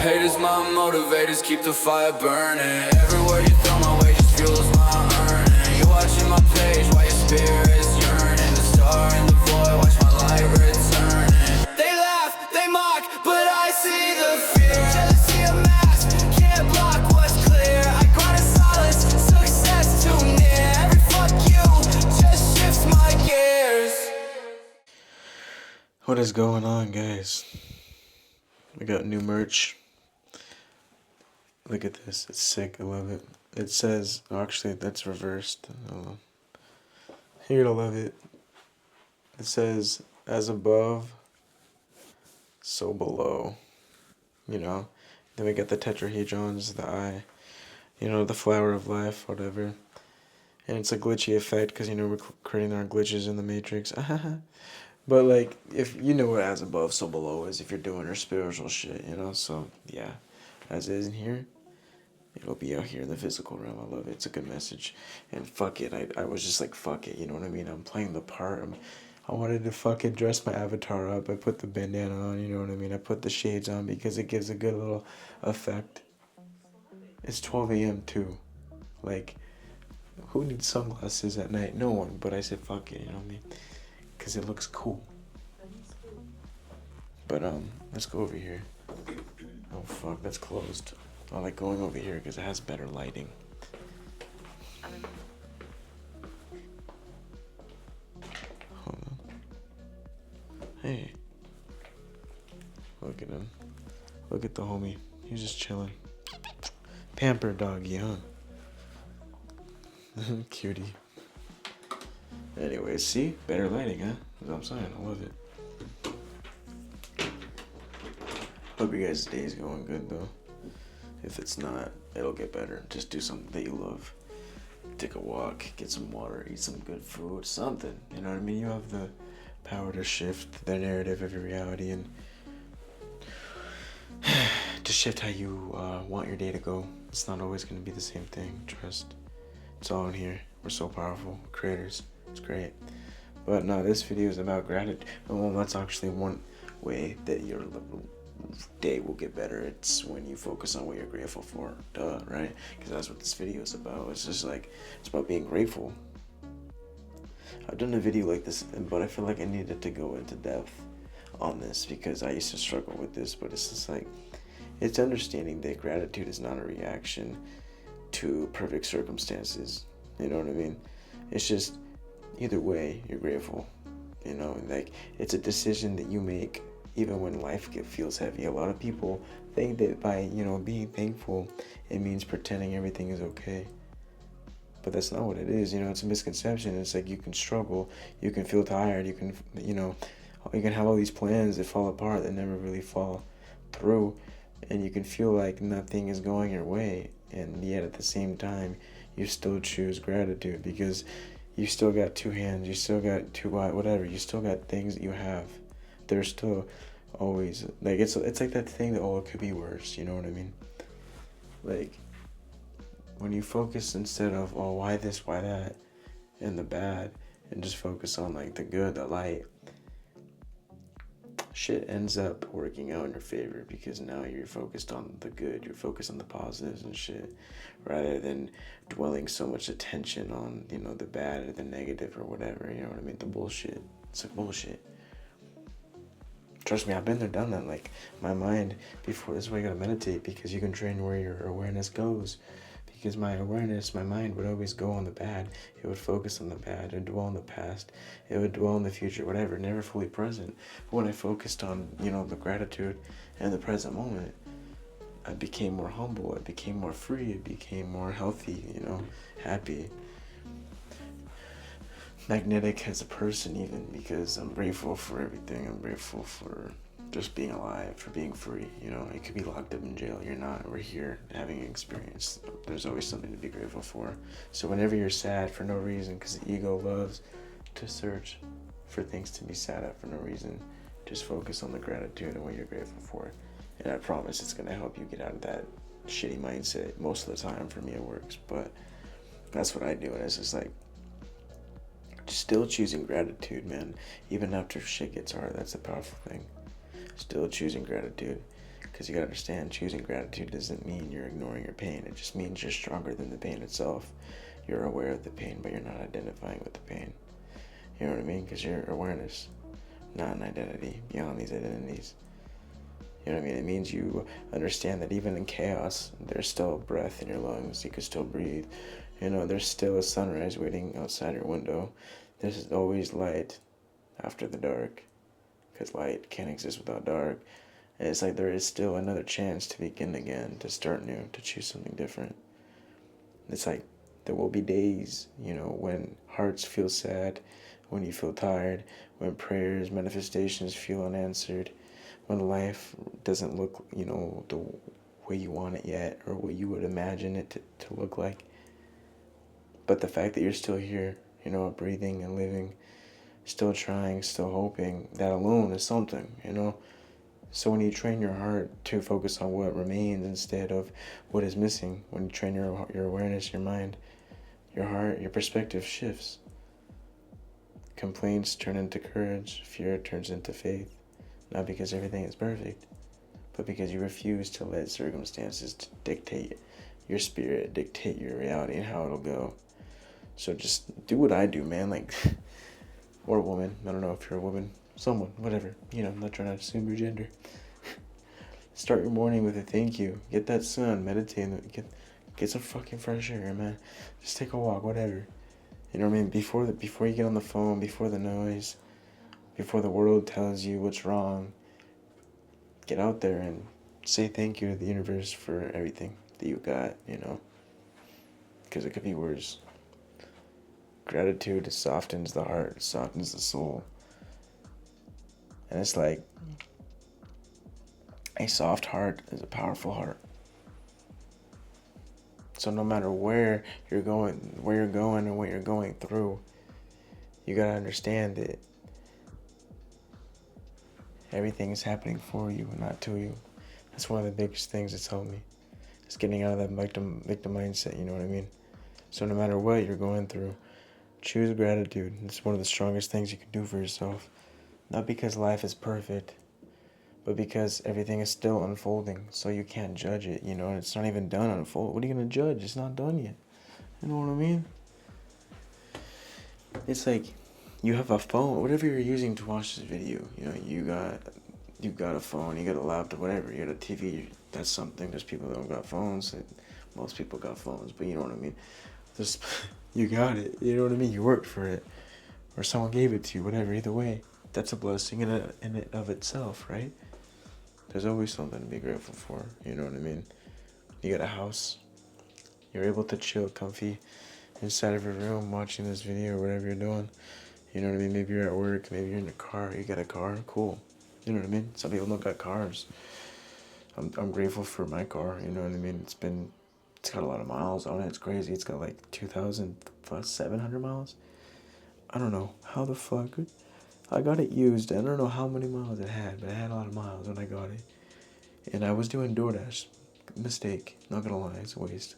Haters my motivators, keep the fire burning. Everywhere you throw my way just fuels my earning. You watching my page while your spirit's yearning. The star in the void, watch my light returning. They laugh, they mock, but I see the fear. Jealousy a mask, can't block what's clear. I grind in silence, success too near. Every fuck you just shifts my gears. What is going on, guys? We got new merch. Look at this. It's sick. I love it. It says, oh, actually, that's reversed. You're gonna love it. It says, as above, so below. You know? Then we got the tetrahedrons, the eye. You know, the flower of life, whatever. And it's a glitchy effect because, you know, we're creating our glitches in the matrix. But, like, if you know what as above, so below is if you're doing your spiritual shit, you know? So, yeah. As is in here, it'll be out here in the physical realm. I love it. It's a good message. And fuck it. I was just like, fuck it. You know what I mean? I'm playing the part. I wanted to fucking dress my avatar up. I put the bandana on, you know what I mean? I put the shades on because it gives a good little effect. It's 12 a.m. too. Like, who needs sunglasses at night? No one. But I said, fuck it, you know what I mean? Because it looks cool. But, let's go over here. Oh, fuck, that's closed. I like going over here because it has better lighting. Hold on. Hey. Look at him. Look at the homie. He's just chilling. Pamper doggy, huh? Cutie. Anyway, see? Better lighting, huh? That's what I'm saying. I love it. Hope you guys' day is going good, though. If it's not, it'll get better. Just do something that you love. Take a walk, get some water, eat some good food, something. You know what I mean? You have the power to shift the narrative of your reality and to shift how you want your day to go. It's not always going to be the same thing. Trust. It's all in here. We're so powerful. Creators. It's great. But no, this video is about gratitude. Well, that's actually one way that your day will get better. It's when you focus on what you're grateful for. Duh, right? Because that's what this video is about. It's just like, it's about being grateful. I've done a video like this, but I feel like I needed to go into depth on this because I used to struggle with this, but it's just like, it's understanding that gratitude is not a reaction to perfect circumstances. You know what I mean? It's just, either way, you're grateful. You know, like, it's a decision that you make even when life feels heavy. A lot of people think that by, you know, being thankful, it means pretending everything is okay. But that's not what it is. You know, it's a misconception. It's like you can struggle, you can feel tired, you can, you know, you can have all these plans that fall apart that never really fall through, and you can feel like nothing is going your way, and yet at the same time, you still choose gratitude because you still got two hands, you still got two whatever, you still got things that you have. There's still always, like, it's like that thing that, oh, it could be worse, you know what I mean? Like, when you focus instead of, oh, why this, why that, and the bad, and just focus on, like, the good, the light, shit ends up working out in your favor because now you're focused on the good, you're focused on the positives and shit, rather than dwelling so much attention on, you know, the bad or the negative or whatever, you know what I mean? The bullshit. It's like bullshit. Trust me, I've been there, done that. Like, my mind, before, this is why you gotta meditate, because you can train where your awareness goes. Because my awareness, my mind would always go on the bad. It would focus on the bad. It would dwell on the past. It would dwell on the future, whatever, never fully present. But when I focused on, you know, the gratitude and the present moment, I became more humble. I became more free. I became more healthy, you know, happy. Magnetic as a person even, because I'm grateful for everything. I'm grateful for just being alive, for being free. You know, you could be locked up in jail. You're not. We're here having an experience. There's always something to be grateful for. So whenever you're sad for no reason, because the ego loves to search for things to be sad at for no reason, just focus on the gratitude and what you're grateful for. And I promise it's going to help you get out of that shitty mindset. Most of the time, for me, it works. But that's what I do. And it's just like, still choosing gratitude, man. Even after shit gets hard, that's the powerful thing. Still choosing gratitude. Because you gotta understand, choosing gratitude doesn't mean you're ignoring your pain. It just means you're stronger than the pain itself. You're aware of the pain, but you're not identifying with the pain. You know what I mean? Because you're awareness, not an identity beyond these identities. You know what I mean? It means you understand that even in chaos, there's still breath in your lungs. You can still breathe. You know, there's still a sunrise waiting outside your window. There's always light after the dark, because light can't exist without dark. And it's like there is still another chance to begin again, to start new, to choose something different. It's like there will be days, you know, when hearts feel sad, when you feel tired, when prayers, manifestations feel unanswered, when life doesn't look, you know, the way you want it yet, or what you would imagine it to look like. But the fact that you're still here, you know, breathing and living, still trying, still hoping, that alone is something, you know. So when you train your heart to focus on what remains instead of what is missing, when you train your awareness, your mind, your heart, your perspective shifts. Complaints turn into courage, fear turns into faith. Not because everything is perfect, but because you refuse to let circumstances dictate your spirit, dictate your reality and how it'll go. So just do what I do, man, like, or a woman, I don't know if you're a woman, someone, whatever, you know, I'm not trying to assume your gender. Start your morning with a thank you. Get that sun, meditate, get some fucking fresh air, man. Just take a walk, whatever. You know what I mean? Before you get on the phone, before the noise, before the world tells you what's wrong, get out there and say thank you to the universe for everything that you got, you know? Because it could be worse. Gratitude softens the heart, softens the soul. And it's like, a soft heart is a powerful heart. So no matter where you're going and what you're going through, you gotta understand that everything is happening for you and not to you. That's one of the biggest things that's helped me. It's getting out of that victim mindset, you know what I mean? So no matter what you're going through, choose gratitude. It's one of the strongest things you can do for yourself. Not because life is perfect, but because everything is still unfolding, so you can't judge it, you know, and it's not even done unfold. What are you gonna judge? It's not done yet. You know what I mean? It's like you have a phone, whatever you're using to watch this video, you know, you got a phone, you got a laptop, whatever, you got a TV, that's something. There's people that don't got phones, most people got phones, but you know what I mean? You got it, you know what I mean? You worked for it, or someone gave it to you, whatever, either way. That's a blessing in it of itself, right? There's always something to be grateful for, you know what I mean? You got a house, you're able to chill comfy inside of your room watching this video or whatever you're doing. You know what I mean? Maybe you're at work, maybe you're in a car, you got a car, cool. You know what I mean? Some people don't got cars. I'm grateful for my car, you know what I mean? It's got a lot of miles on it, it's crazy. It's got like 2,700 miles. I don't know how the fuck. I got it used. I don't know how many miles it had, but it had a lot of miles when I got it. And I was doing DoorDash. Mistake. Not gonna lie, it's a waste.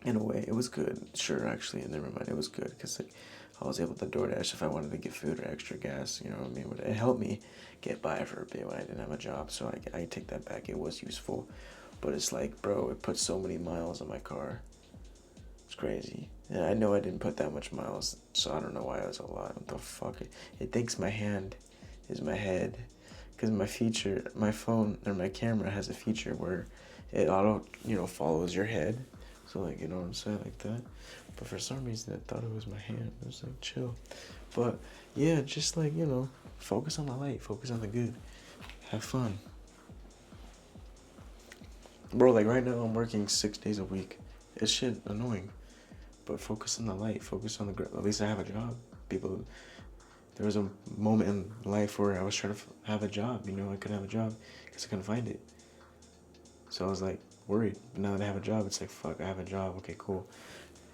In a way, it was good. Sure, actually, never mind. It was good because like, I was able to DoorDash if I wanted to get food or extra gas. You know what I mean? It helped me get by for a bit when I didn't have a job. So I take that back. It was useful. But it's like, bro, it put so many miles on my car. It's crazy. And I know I didn't put that much miles, so I don't know why it was a lot. What the fuck? It thinks my hand is my head. Because my phone, or my camera has a feature where it auto, you know, follows your head. So, like, you know what I'm saying? Like that. But for some reason, I thought it was my hand. It was like, chill. But, yeah, just like, you know, focus on the light. Focus on the good. Have fun. Bro, like right now, I'm working 6 days a week. It's shit annoying. But focus on the light. Focus on the... At least I have a job. There was a moment in life where I was trying to have a job. You know, I couldn't have a job because I couldn't find it. So I was like worried. But now that I have a job, it's like, fuck, I have a job. Okay, cool.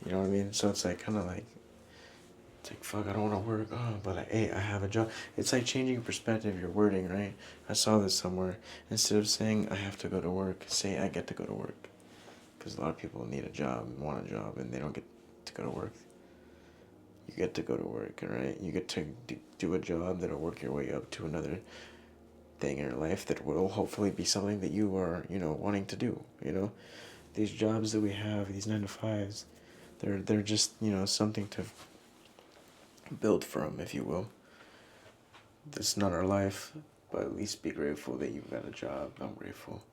You know what I mean? So it's like kind of like, it's like, fuck, I don't want to work. Oh, but like, hey, I have a job. It's like changing your perspective, your wording, right? I saw this somewhere. Instead of saying I have to go to work, say I get to go to work. Because a lot of people need a job, want a job, and they don't get to go to work. You get to go to work, all right? You get to do a job that'll work your way up to another thing in your life that will hopefully be something that you are, wanting to do, These jobs that we have, these 9 to 5s, they're just, something to build from, if you will. It's not our life, but at least be grateful that you've got a job. I'm grateful.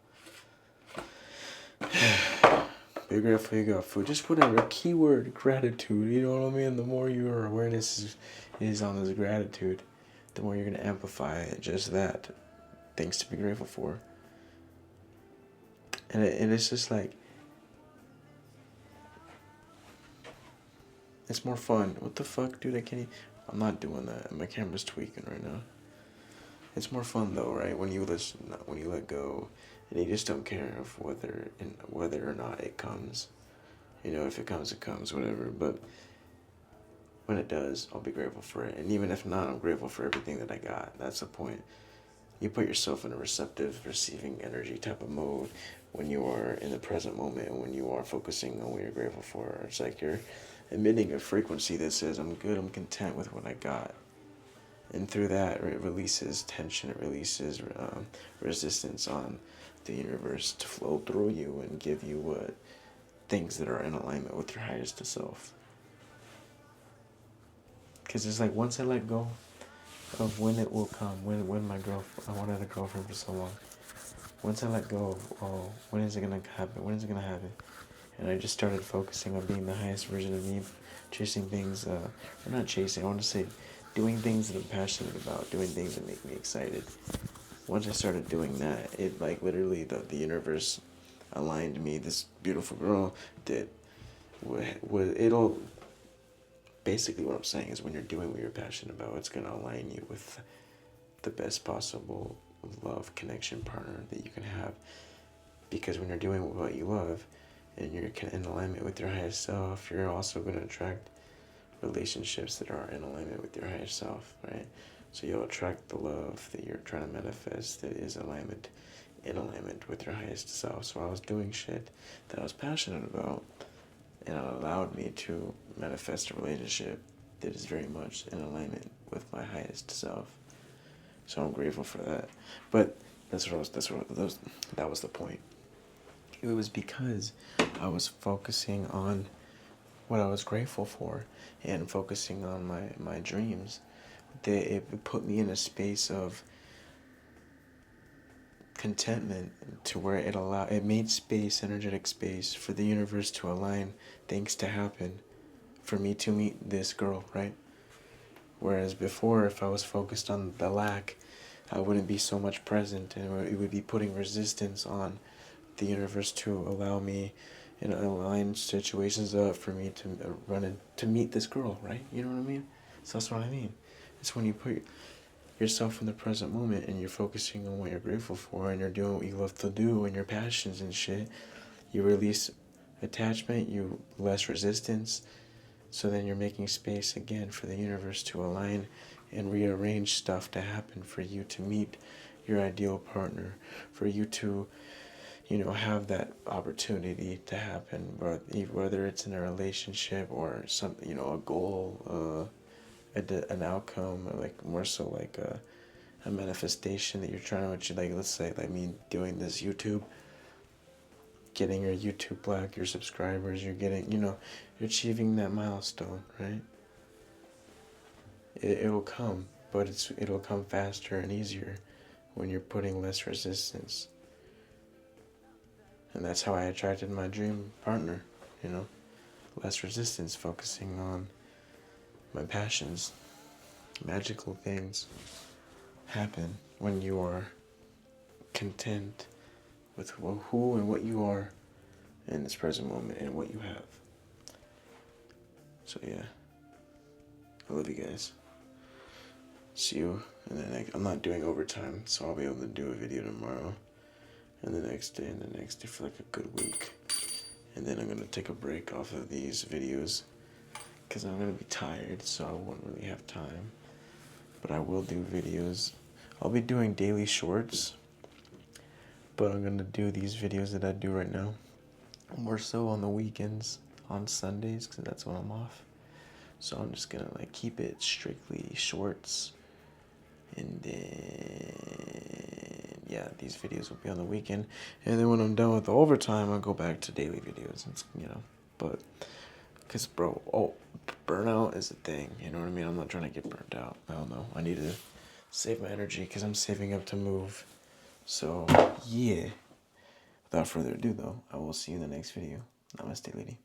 Be grateful you got food. Just whatever. Keyword gratitude. You know what I mean? The more your awareness is on this gratitude, the more you're going to amplify just that. Things to be grateful for. And it's just like, it's more fun. What the fuck, dude? I'm not doing that. My camera's tweaking right now. It's more fun though, right? When you let go, and you just don't care of whether or not it comes. If it comes, it comes, whatever. But when it does, I'll be grateful for it. And even if not, I'm grateful for everything that I got. That's the point. You put yourself in a receptive, receiving energy type of mode when you are in the present moment and when you are focusing on what you're grateful for. It's like you're emitting a frequency that says, I'm good, I'm content with what I got. And through that, it releases tension, it releases resistance on the universe to flow through you and give you things that are in alignment with your highest self. Because it's like, once I let go of when it will come, when my girlfriend, I wanted a girlfriend for so long. Once I let go of, when is it going to happen? When is it going to happen? And I just started focusing on being the highest version of me, chasing things, or not chasing, I want to say doing things that I'm passionate about, doing things that make me excited. Once I started doing that, it like literally the universe aligned me, this beautiful girl that it'll, basically what I'm saying is when you're doing what you're passionate about, it's going to align you with the best possible love connection partner that you can have. Because when you're doing what you love and you're in alignment with your highest self, you're also going to attract relationships that are in alignment with your higher self, right? So you'll attract the love that you're trying to manifest that is in alignment with your highest self. So I was doing shit that I was passionate about, and it allowed me to manifest a relationship that is very much in alignment with my highest self. So I'm grateful for that. But that was the point. It was because I was focusing on what I was grateful for and focusing on my dreams, that it put me in a space of contentment to where it made space, energetic space, for the universe to align things to happen for me to meet this girl, right? Whereas before, if I was focused on the lack, I wouldn't be so much present, and it would be putting resistance on the universe to allow me align situations up for me to to meet this girl, right? You know what I mean? So that's what I mean. It's when you put yourself in the present moment and you're focusing on what you're grateful for and you're doing what you love to do and your passions and shit, you release attachment, you less resistance, so then you're making space again for the universe to align and rearrange stuff to happen for you to meet your ideal partner, for you to have that opportunity to happen, whether it's in a relationship or something, a goal, an outcome, like more so like a manifestation that you're trying to, like, let's say, like me doing this YouTube, getting your YouTube plaque, your subscribers, you're getting, you're achieving that milestone, right? It'll come, but it'll come faster and easier when you're putting less resistance. And that's how I attracted my dream partner, less resistance, focusing on my passions. Magical things happen when you are content with who and what you are in this present moment and what you have. So yeah, I love you guys. See you in the next. I'm not doing overtime, so I'll be able to do a video tomorrow, and the next day, and the next day for like a good week. And then I'm gonna take a break off of these videos because I'm gonna be tired, so I won't really have time. But I will do videos. I'll be doing daily shorts, but I'm gonna do these videos that I do right now more so on the weekends, on Sundays, because that's when I'm off. So I'm just gonna keep it strictly shorts, and then yeah, these videos will be on the weekend. And then when I'm done with the overtime, I'll go back to daily videos. It's, you know, but because, bro, burnout is a thing. You know what I mean? I'm not trying to get burnt out. I don't know. I need to save my energy because I'm saving up to move. So, yeah. Without further ado, though, I will see you in the next video. Namaste, lady.